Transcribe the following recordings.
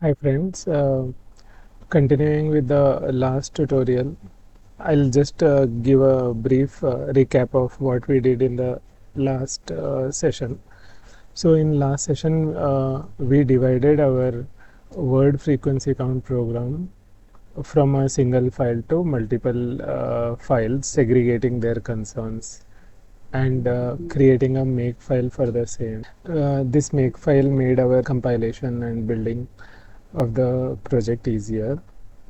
Hi friends, continuing with the last tutorial, I'll just give a brief recap of what we did in the last session. So in last session, we divided our word frequency count program from a single file to multiple files, segregating their concerns and creating a makefile for the same. This makefile made our compilation and building of the project easier.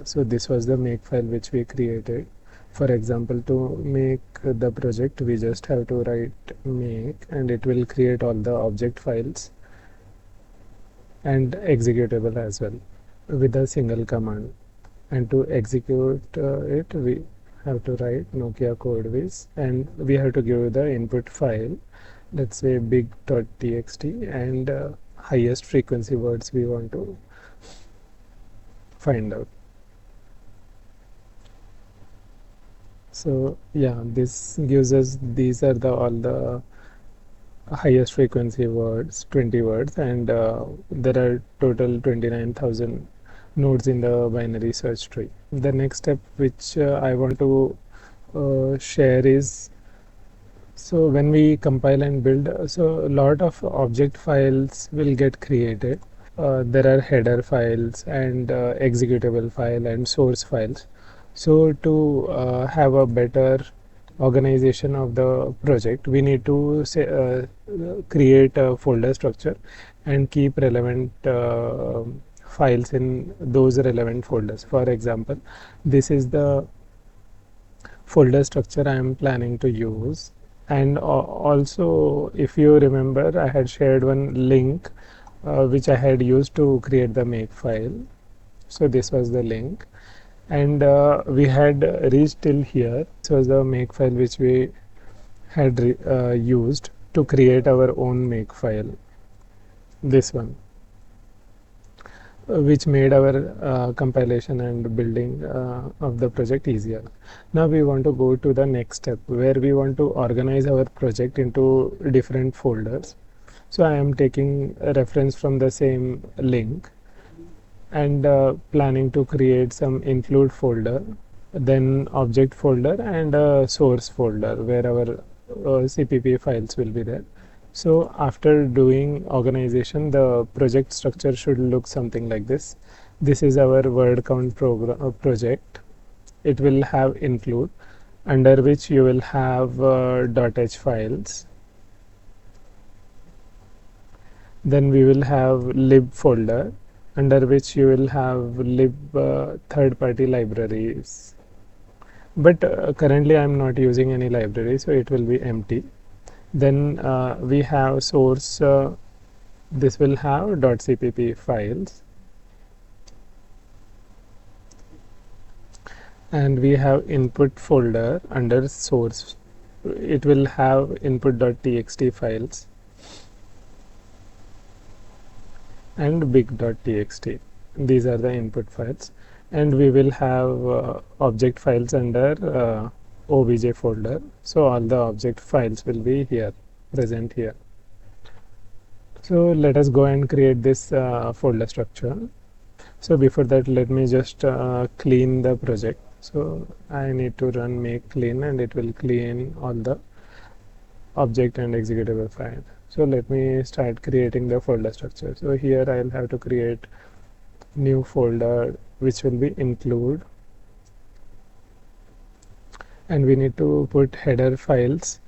So this was the makefile which we created. For example, to make the project, we just have to write make and it will create all the object files and executable as well with a single command. And to execute it, we have to write Nokia codeviz and we have to give the input file, let's say big.txt, and highest frequency words we want to find out. So yeah, this gives us, these are the all the highest frequency words, 20 words, and there are total 29,000 nodes in the binary search tree. The next step which I want to share is, so when we compile and build, so a lot of object files will get created. There are header files and executable file and source files. So to have a better organization of the project, we need to say, create a folder structure and keep relevant files in those relevant folders. For example, this is the folder structure I am planning to use. And also, if you remember, I had shared one link which I had used to create the makefile. So this was the link, and we had reached till here. This was the makefile which we had used to create our own makefile. This one, which made our compilation and building of the project easier. Now we want to go to the next step where we want to organize our project into different folders. So I am taking a reference from the same link and planning to create some include folder, then object folder, and a source folder where our CPP files will be there. So after doing organization, the project structure should look something like this. This is our word count project. It will have include, under which you will have .h files. Then we will have lib folder, under which you will have lib third-party libraries. But currently I am not using any library, so it will be empty. Then we have source, this will have .cpp files, and we have input folder under source. It will have input.txt files and big.txt. These are the input files, and we will have object files under obj folder. So all the object files will be here, present here. So let us go and create this folder structure. So before that, let me just clean the project. So I need to run make clean, and it will clean all the object and executable file. So let me start creating the folder structure. So here I'll have to create new folder which will be include, and we need to put header files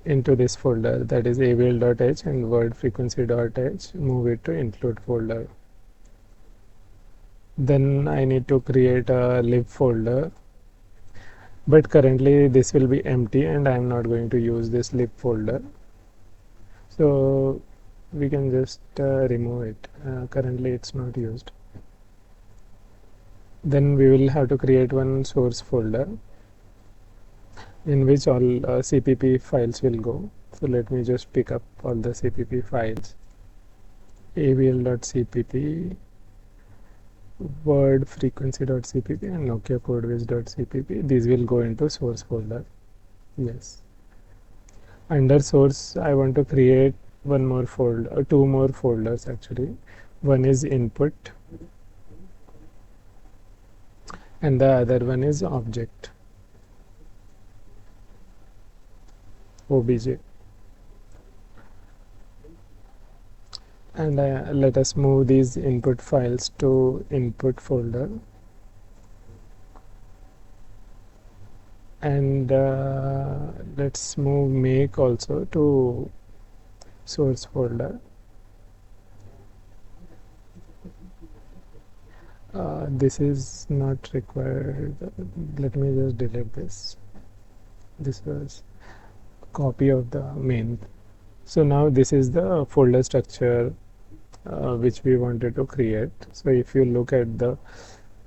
into this folder, that is avl.h and word frequency.h. Move it to include folder. Then I need to create a lib folder, but currently this will be empty and I am not going to use this lib folder, so we can just remove it. Currently it's not used. Then we will have to create one source folder in which all CPP files will go. So let me just pick up all the CPP files. avl.cpp, word frequency.cpp, and Nokia codeviz.cpp. These will go into source folder. Yes. Under source, I want to create one more folder, two more folders actually. One is input, and the other one is object obj. And let us move these input files to input folder, and let's move make also to source folder. This is not required. Let me just delete this. This was copy of the main. So now this is the folder structure which we wanted to create. So if you look at the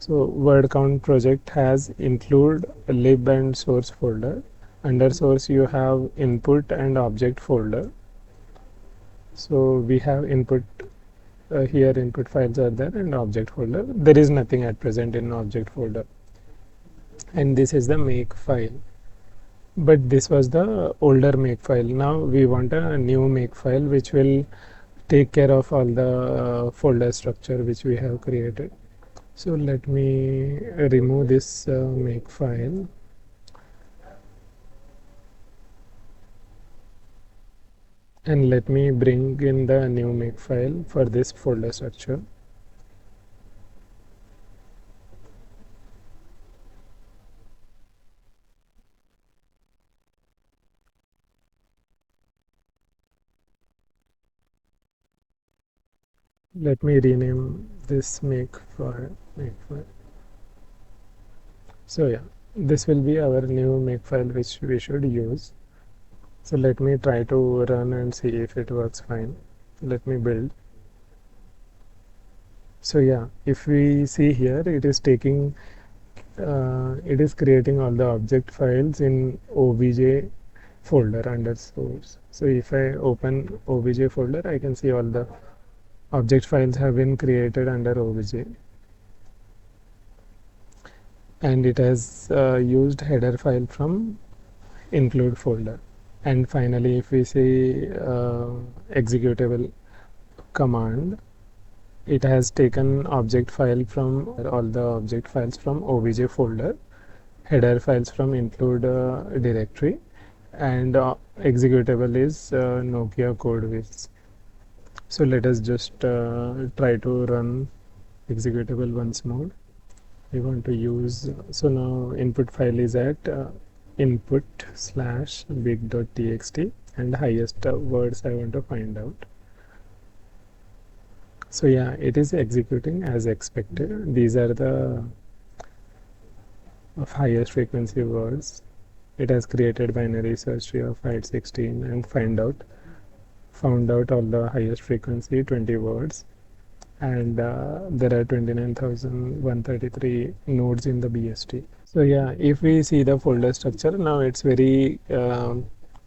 word count project has include lib and source folder. Under source you have input and object folder. So we have input here, input files are there, and object folder. There is nothing at present in object folder. And this is the make file. But this was the older make file. Now we want a new make file which will take care of all the folder structure which we have created. So let me remove this make file. And let me bring in the new make file for this folder structure. Let me rename this make file. So yeah, this will be our new make file which we should use. So let me try to run and see if it works fine. Let me build. So yeah, if we see here, it is taking, it is creating all the object files in obj folder under source. So if I open obj folder, I can see all the object files have been created under obj, and it has used header file from include folder. And finally, if we see executable command, it has taken object file from all the object files from obj folder, header files from include directory, and executable is Nokia code base. So let us just try to run executable once more. We want to use, so now input file is at input slash big.txt, and highest words I want to find out. So yeah, it is executing as expected. These are the of highest frequency words. It has created binary search tree of height 16 and found out all the highest frequency 20 words, and there are 29,133 nodes in the BST. So yeah, if we see the folder structure, now it's very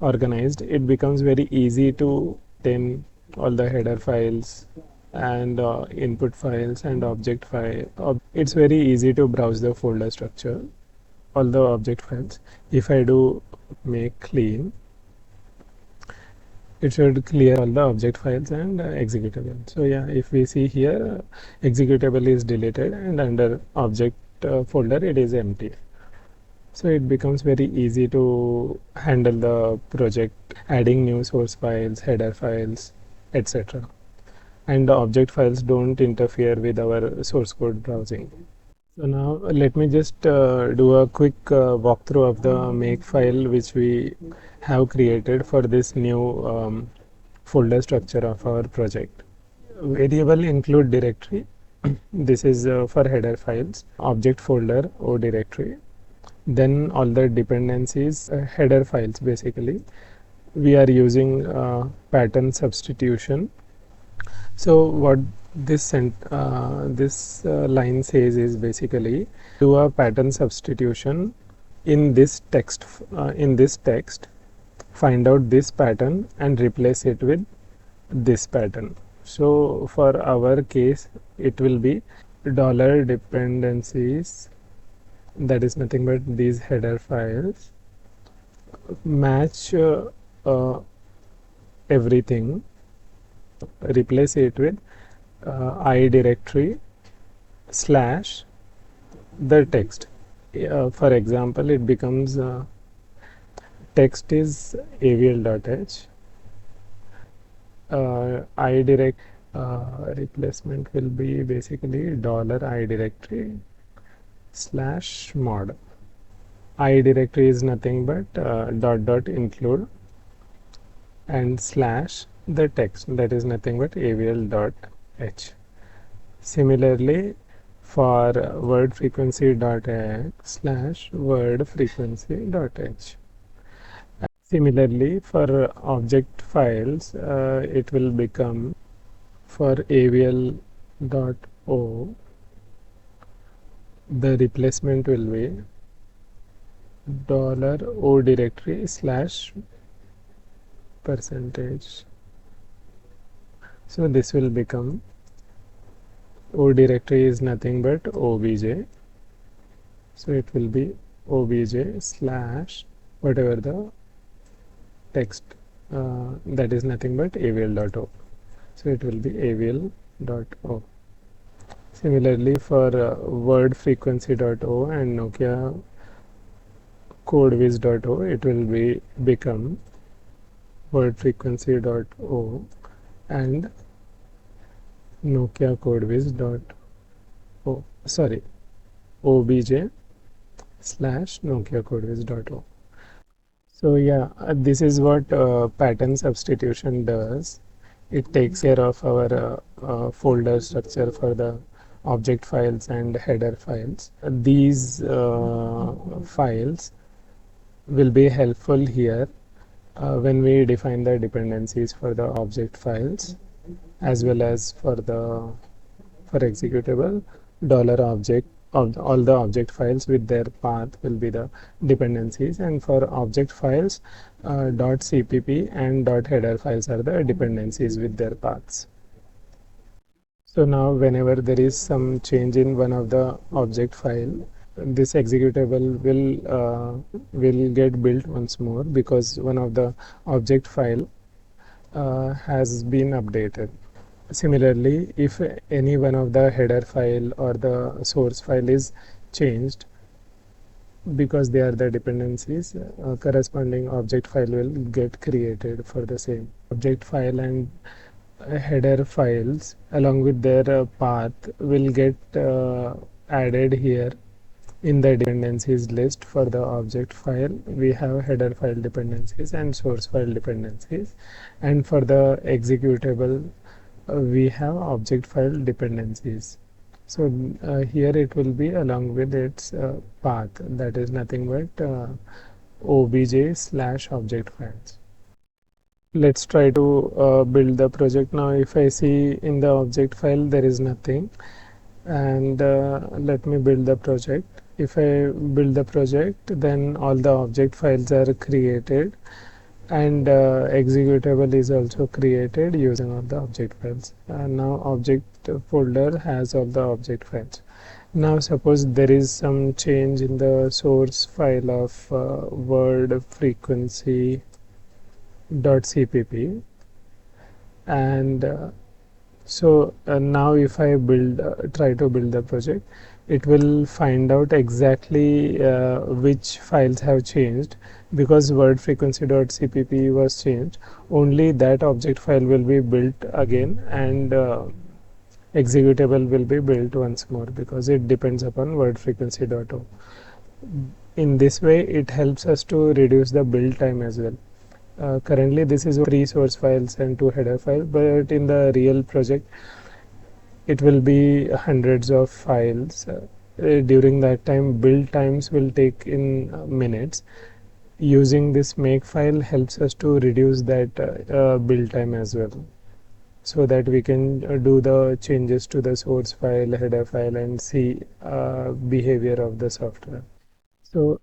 organized. It becomes very easy to then all the header files and input files and object file. It's very easy to browse the folder structure, all the object files. If I do make clean, it should clear all the object files and executable. So yeah, if we see here, executable is deleted, and under object folder it is empty. So it becomes very easy to handle the project, adding new source files, header files, etc. And the object files don't interfere with our source code browsing. So now let me just do a quick walkthrough of the make file which we have created for this new folder structure of our project. Variable include directory. This is for header files. Object folder O directory. Then all the dependencies, header files basically. We are using pattern substitution. So what this line says is basically do a pattern substitution in this text. Find out this pattern and replace it with this pattern. So for our case, it will be dollar dependencies. That is nothing but these header files. Match everything. Replace it with I directory slash the text. For example, it becomes text is avl.h, idirect replacement will be basically $I directory slash mod. I directory is nothing but dot dot include and slash the text, that is nothing but avl.h. Similarly, for word frequency dot h slash word frequency dot h. Similarly, for object files, it will become for avl dot o, the replacement will be $O directory slash percentage. So this will become O directory is nothing but obj. So it will be obj slash whatever the text, that is nothing but avl.o. So it will be avl.o. Similarly, for word frequency.o and Nokia codeviz.o, it will be become word frequency.o and Nokia codeviz.o, sorry, obj slash Nokia codeviz.o. So yeah, this is what pattern substitution does. It takes care of our folder structure for the object files and header files. These files will be helpful here when we define the dependencies for the object files, as well as for the for executable $object of all the object files with their path will be the dependencies, and for object files .cpp and .header files are the dependencies with their paths. So now whenever there is some change in one of the object file, this executable will get built once more because one of the object file has been updated. Similarly, if any one of the header file or the source file is changed, because they are the dependencies, corresponding object file will get created for the same. Object file and header files along with their path will get added here in the dependencies list. For the object file, we have header file dependencies and source file dependencies, and for the executable, we have object file dependencies. So here it will be along with its path, that is nothing but obj slash object files. Let's try to build the project now. If I see in the object file there is nothing, and let me build the project. If I build the project, then all the object files are created, and executable is also created using all the object files. Now object folder has all the object files. Now suppose there is some change in the source file of word frequency .cpp, and so now if I try to build the project, it will find out exactly which files have changed, because word frequency.cpp was changed. Only that object file will be built again, and executable will be built once more because it depends upon word frequency.o. In this way, it helps us to reduce the build time as well. Currently this is 3 source files and 2 header files, but in the real project it will be hundreds of files. During that time, build times will take in minutes. Using this Makefile helps us to reduce that build time as well, so that we can do the changes to the source file, header file, and see behavior of the software. So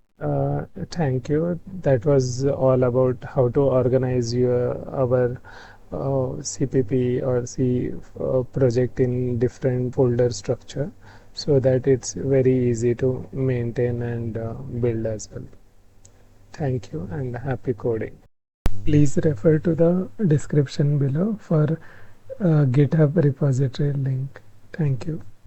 thank you. That was all about how to organize our CPP or C project in different folder structure, so that it's very easy to maintain and build as well. Thank you and happy coding. Please refer to the description below for GitHub repository link. Thank you.